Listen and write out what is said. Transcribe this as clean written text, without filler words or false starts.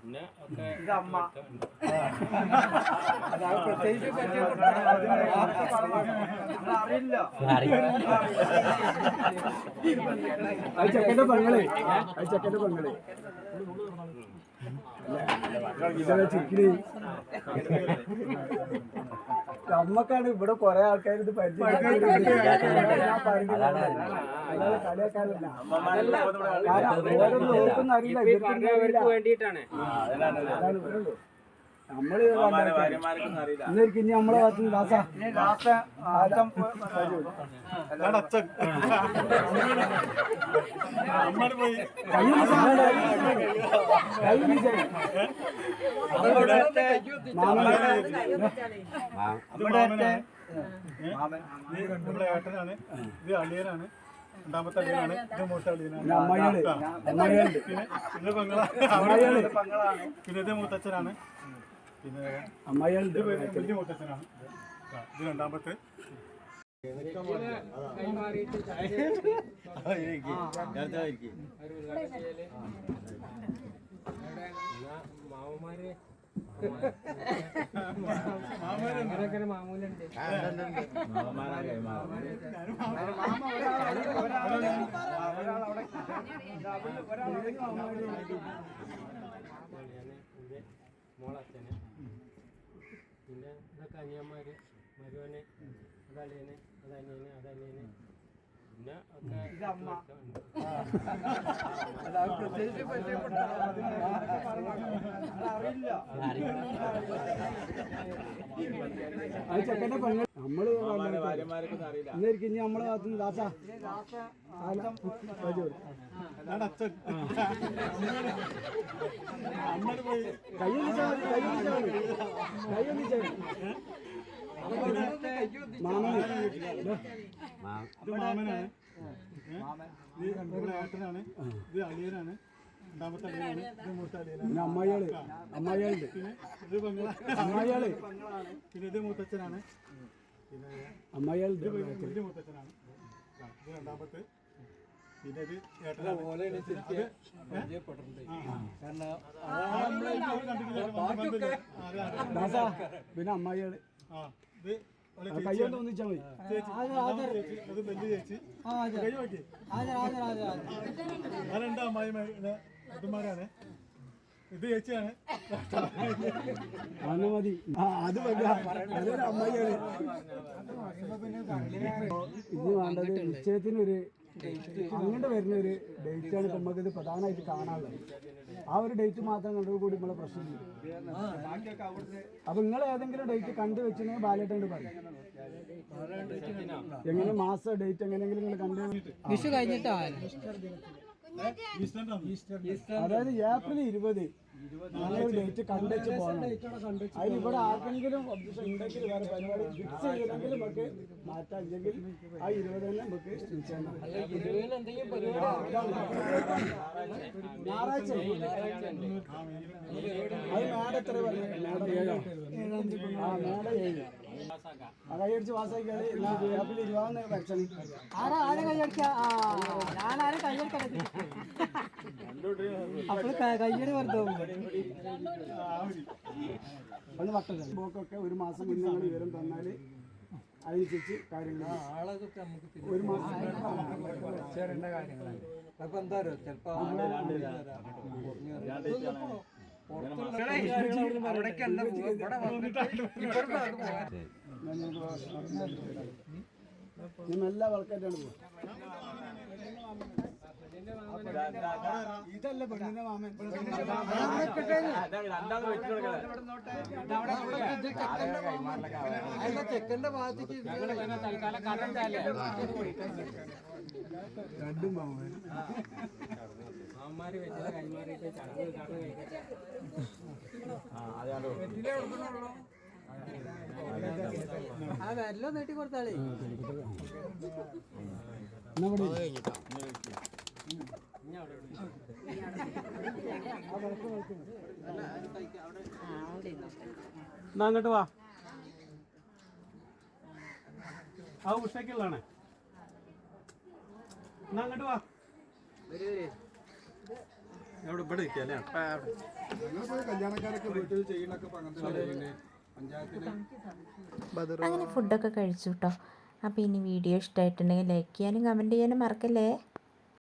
ഇതമ്മ പ്രത്യേകിച്ച് അറിയില്ല. അത് ചെക്കൻ്റെ പെങ്ങളെ, അത് ചെക്കൻ്റെ പെങ്ങളെ ചിക്കിരി നമ്മക്കാണ് ഇവിടെ കൊറേ ആൾക്കാർ ഇത് പരിചയം കളിയാക്കാനല്ല. ഓരോന്നും അറിയില്ല, ഇവർക്ക് വേണ്ടിയിട്ടാണ്. നമ്മള് ഇന്നേക്ക് ഇനി നമ്മളെ ഭാഗത്ത് ദാസാ ഏട്ടനാണ്, ഇത് അളിയനാണ്, രണ്ടാമത്തെ അളിയനാണ്, ഇത് മൂത്ത അളിയനാണ്, പിന്നെ പെങ്ങളാണ്, പിന്നെ ഇത് മൂത്തച്ഛനാണ്, പിന്നെ ഇത് വലിയ മൂത്തച്ഛനാണ്, ഇത് രണ്ടാമത്തെ. മാമന്മാര് മാമൂലുണ്ട്. മോളച്ഛന് പിന്നെ ഇതൊക്കെ അനിയന്മാര്, മരുവന്, അതളിയന്, അതനിയന്, അതനിയന്, പിന്നെ ഒക്കെ ഇതമ്മ. പ്രത്യേകിച്ച് ചെക്കൻ്റെ പെങ്ങൾ നമ്മള് ഇന്നേക്ക് ഇനി നമ്മളെ ഭാഗത്ത് ദാസാ മാമനാണ്, ഏട്ടനാണ്, ഇത് അളിയനാണ്, രണ്ടാമത്തെ അളിയനാണ്, ഇത് മൂത്ത അളിയനാണ്, അമ്മായികളുണ്ട്, പിന്നെ ഇത് പെങ്ങളാണ്, പിന്നെ ഇത് മൂത്തച്ഛനാണ്, പിന്നെ അമ്മായികളുണ്ട്, വലിയ മൂത്തച്ഛനാണ്, ഇത് രണ്ടാമത്തെ, പിന്നെ ഇത് ഏട്ടനാണ്. പിന്നെ അമ്മായികള് കൈകൊണ്ട് ഒന്നിച്ചാ മതി. അത് വലിയ ചേച്ചി കൈ നോക്കി. ഞാനെന്താ അമ്മായിമാരാണ്, ഇത് ചേച്ചിയാണ്. മതി അത് അതൊരു അമ്മായിയാണ്. ഇത് വേണ്ടത് നിശ്ചയത്തിനൊരു അങ്ങോട്ട് വരുന്ന ഒരു ഡേറ്റാണ് നമുക്ക് ഇത് പ്രധാനമായിട്ട് കാണാനുള്ളത്. ആ ഒരു ഡേറ്റ് മാത്രം കണ്ടോടുകൂടി നമ്മളെ പ്രശ്നമില്ല. അപ്പൊ നിങ്ങൾ ഏതെങ്കിലും ഡേറ്റ് കണ്ടു വെച്ചിട്ടുണ്ടെങ്കിൽ ബാലേട്ടോട് പറയും. എങ്ങനെ മാസം ഡേറ്റ് എങ്ങനെയെങ്കിലും നിങ്ങൾ കണ്ടു വിഷു കഴിഞ്ഞിട്ടാ, അതായത് ഏപ്രിൽ 20 ഞങ്ങളൊരു ഡേറ്റ് കണ്ടുവച്ച് പോകണം. അതിൽ ഇവിടെ ആർക്കെങ്കിലും ഒബ്ജക്ഷൻ ഉണ്ടെങ്കിൽ വേറെ പരിപാടി ഫിക്സ് ചെയ്യണമെങ്കിൽ നമുക്ക് മാറ്റാം. ഇല്ലെങ്കിൽ ആ 20 തന്നെ നമുക്ക് ഞായറാഴ്ച. അത് മേഡം എത്ര പറഞ്ഞു? മേഡം 7. ആ മേഡം 7. ആ കൈയടിച്ച് പാസ്സാക്കിയാൽ ഏപ്രിൽ 20 വെച്ചാൽ അപ്പോൾ കയ്യടി വെറുതെ ഒന്ന് വട്ടല്ല പോക്കൊക്കെ ഒരു മാസം മുന്നേ നിങ്ങൾ വിവരം തന്നാൽ അതിനനുസരിച്ച് കാര്യങ്ങൾ ഒരു മാസം ചേരേണ്ട കാര്യങ്ങളാണ്. അപ്പൊ എന്താ ചിലപ്പോ എല്ലാ ആൾക്കാരാണ് പോകും. ഇതല്ല പെണ്ണിന്റെ മാമൻ. ചെക്കന്റെ ഭാഗത്തേക്ക് രണ്ടും മാമൻ മാമാര് വെച്ചത് കൈമാറിയിട്ട് ആ വരലോ നീട്ടി കൊടുത്താളേ. അങ്ങോട്ട് വാ. ആ ഉഷയ്ക്കുള്ളാണ്. അങ്ങോട്ട് വാ. ഇവിടെ ഇവിടെ ഇരിക്കുക അല്ലേ കല്യാണക്കാരൊക്കെ വീട്ടിൽ ചെയ്യണൊക്കെ പഞ്ചായത്തിൽ അങ്ങനെ ഫുഡൊക്കെ കഴിച്ചു കേട്ടോ. അപ്പോൾ ഇനി വീഡിയോ ഇഷ്ടമായിട്ടുണ്ടെങ്കിൽ ലൈക്ക് ചെയ്യാനും കമൻറ്റ് ചെയ്യാനും മറക്കല്ലേ.